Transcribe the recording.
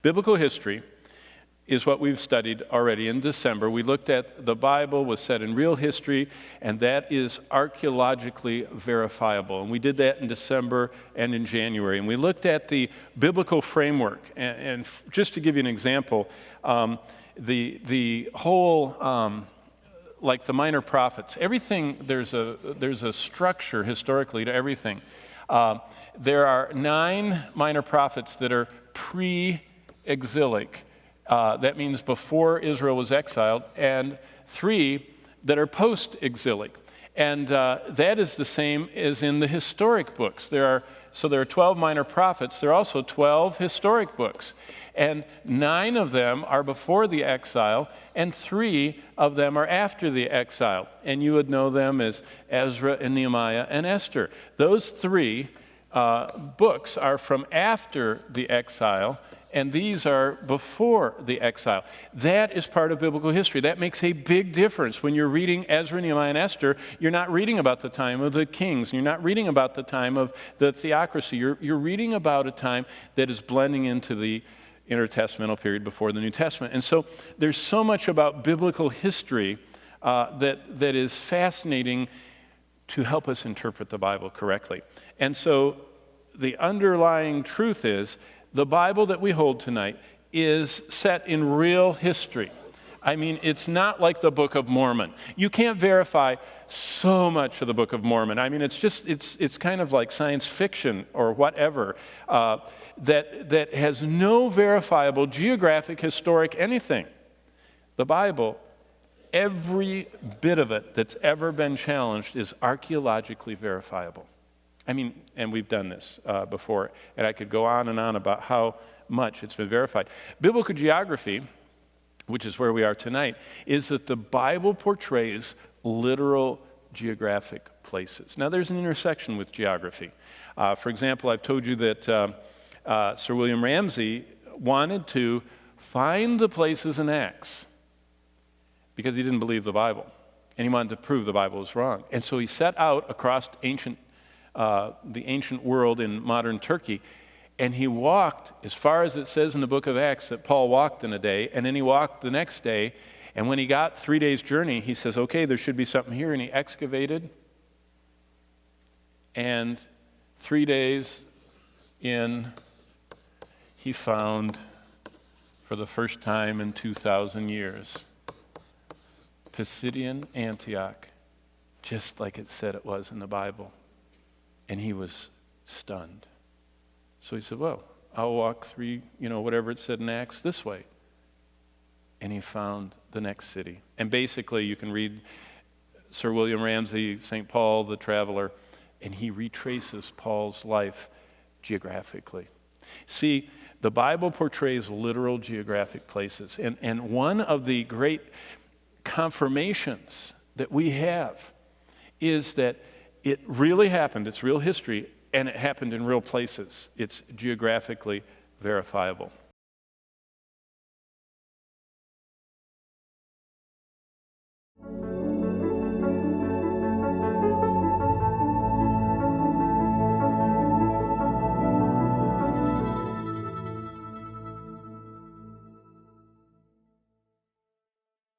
Biblical history is what we've studied already in December. We looked at the Bible was set in real history, and that is archaeologically verifiable. And we did that in December and in January. And we looked at the biblical framework. And just to give you an example, the whole, like the minor prophets, everything, there's a structure historically to everything. There are 9 minor prophets that are pre-exilic. That means before Israel was exiled, and 3 that are post-exilic. And that is the same as in the historic books. There are 12 minor prophets. There are also 12 historic books. And 9 of them are before the exile, and 3 of them are after the exile. And you would know them as Ezra and Nehemiah and Esther. Those 3 books are from after the exile, and these are before the exile. That is part of biblical history. That makes a big difference. When you're reading Ezra, Nehemiah, and Esther, you're not reading about the time of the kings. You're not reading about the time of the theocracy. You're reading about a time that is blending into the intertestamental period before the New Testament. And so there's so much about biblical history that is fascinating to help us interpret the Bible correctly. And so the underlying truth is the Bible that we hold tonight is set in real history. I mean, it's not like the Book of Mormon. You can't verify so much of the Book of Mormon. I mean, it's kind of like science fiction or whatever that has no verifiable geographic, historic anything. The Bible, every bit of it that's ever been challenged is archaeologically verifiable. I mean, and we've done this before, and I could go on and on about how much it's been verified. Biblical geography, which is where we are tonight, is that the Bible portrays literal geographic places. Now, there's an intersection with geography. For example, I've told you that Sir William Ramsay wanted to find the places in Acts because he didn't believe the Bible, and he wanted to prove the Bible was wrong. And so he set out across the ancient world in modern Turkey, and he walked as far as it says in the book of Acts that Paul walked in a day, and then he walked the next day, and when he got 3 days' journey, he says, okay, there should be something here, and he excavated, and 3 days in, he found, for the first time in 2,000 years, Pisidian Antioch, just like it said it was in the Bible. And he was stunned. So he said, well, I'll walk 3, whatever it said in Acts this way. And he found the next city. And basically, you can read Sir William Ramsay, St. Paul the Traveler, and he retraces Paul's life geographically. See, the Bible portrays literal geographic places. And one of the great confirmations that we have is that it really happened. It's real history, and it happened in real places. It's geographically verifiable.